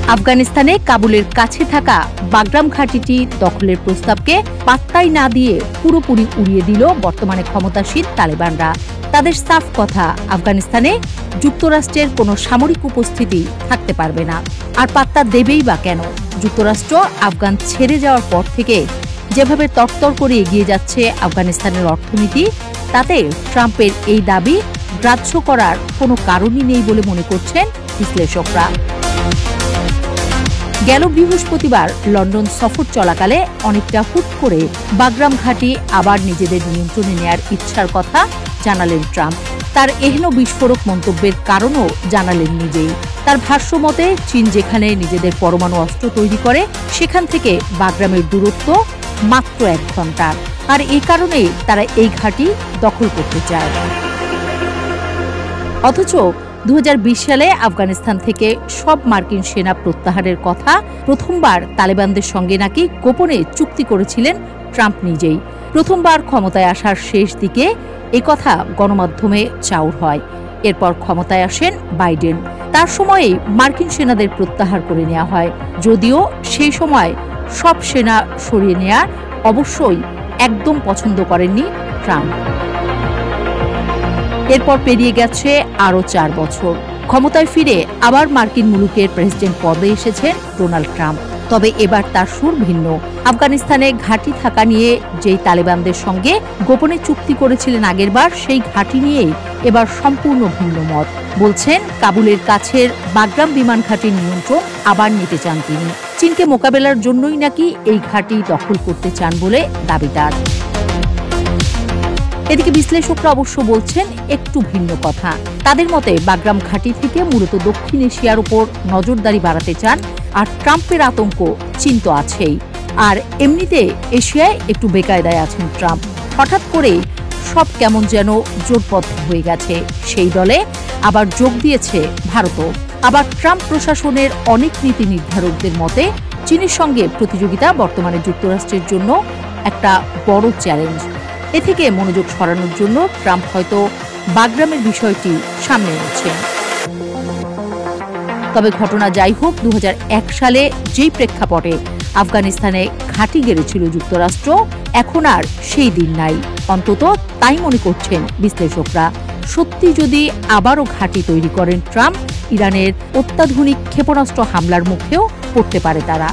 আফগানিস্তানে কাবুলের কাছে থাকা বাগরাম ঘাঁটিটি দখলের প্রস্তাবকে পাত্তাই না দিয়ে পুরোপুরি উড়িয়ে দিল বর্তমানে ক্ষমতাসীন তালেবানরা। তাদের সাফ কথা, আফগানিস্তানে যুক্তরাষ্ট্রের কোনো সামরিক উপস্থিতি থাকতে পারবে না। আর পাত্তা দেবেই বা কেন? যুক্তরাষ্ট্র আফগান ছেড়ে যাওয়ার পর থেকে যেভাবে তরতর করে এগিয়ে যাচ্ছে আফগানিস্তানের অর্থনীতি, তাতে ট্রাম্পের এই দাবি গ্রাহ্য করার কোনো কারণই নেই বলে মনে করছেন বিশ্লেষকরা। গেল বৃহস্পতিবার লন্ডন সফর চলাকালে অনেকটা হুট করে বাগরাম ঘাঁটি আবার নিজেদের নিয়ন্ত্রণে নেয়ার ইচ্ছার কথা জানালেন ট্রাম্প। তার এহেন বিস্ফোরক মন্তব্যের কারণও জানালেন নিজেই। তার ভাষ্যমতে চীন যেখানে নিজেদের পরমাণু অস্ত্র তৈরি করে, সেখান থেকে বাগরামের দূরত্ব মাত্র 1 ঘন্টা। আর এই কারণেই তারা এই ঘাঁটি দখল করতে চায়। অথচ 2020 সালে আফগানিস্তান থেকে সব মার্কিন সেনা প্রত্যাহারের কথা প্রথমবার তালেবানদের সঙ্গে নাকি গোপনে চুক্তি করেছিলেন ট্রাম্প নিজেই। প্রথমবার ক্ষমতায় আসার শেষ দিকে একথা গণমাধ্যমে চাউর হয়। এরপর ক্ষমতায় আসেন বাইডেন। তার সময়েই মার্কিন সেনাদের প্রত্যাহার করে নেওয়া হয়, যদিও সেই সময় সব সেনা সরিয়ে নেওয়া অবশ্যই একদম পছন্দ করেননি ট্রাম্প। এরপর পেরিয়ে গেছে আরও 4 বছর। ক্ষমতায় ফিরে আবার মার্কিন মুলুকের প্রেসিডেন্ট পদে এসেছেন ডোনাল্ড ট্রাম্প। তবে এবার তার সুর ভিন্ন। আফগানিস্তানে ঘাঁটি থাকা নিয়ে যেই তালেবানদের সঙ্গে গোপনে চুক্তি করেছিলেন আগেরবার, সেই ঘাঁটি নিয়েই এবার সম্পূর্ণ ভিন্ন মত। বলছেন কাবুলের কাছের বাগরাম বিমান ঘাঁটির নিয়ন্ত্রণ আবার নিতে চান তিনি। চীনকে মোকাবেলার জন্যই নাকি এই ঘাঁটি দখল করতে চান বলে দাবি তার। এদিকে বিশ্লেষকরা অবশ্য বলছেন একটু ভিন্ন কথা। তাদের মতে বাগরাম ঘাঁটি থেকে মূলত দক্ষিণ এশিয়ার উপর নজরদারি বাড়াতে চান। আর ট্রাম্পের আতঙ্ক চীন তো আছেই। আর এমনিতে এশিয়ায় একটু বেকায়দায় আছেন ট্রাম্প। হঠাৎ করে সব কেমন যেন জোটবদ্ধ হয়ে গেছে। সেই দলে আবার যোগ দিয়েছে ভারতও। আবার ট্রাম্প প্রশাসনের অনেক নীতি নির্ধারকদের মতে চীনের সঙ্গে প্রতিযোগিতা বর্তমানে যুক্তরাষ্ট্রের জন্য একটা বড় চ্যালেঞ্জ। এ থেকে মনোযোগ সরানোর জন্য ট্রাম্প হয়তো বাগরামের বিষয়টি সামনে এনেছেন। তবে ঘটনা যাই হোক, 2001 সালে যেই প্রেক্ষাপটে আফগানিস্তানে ঘাঁটি গেড়েছিল যুক্তরাষ্ট্র, এখন আর সেই দিন নাই। অন্তত তাই মনে করছেন বিশ্লেষকরা। সত্যি যদি আবারও ঘাঁটি তৈরি করেন ট্রাম্প, ইরানের অত্যাধুনিক ক্ষেপণাস্ত্র হামলার মুখেও পড়তে পারে তারা।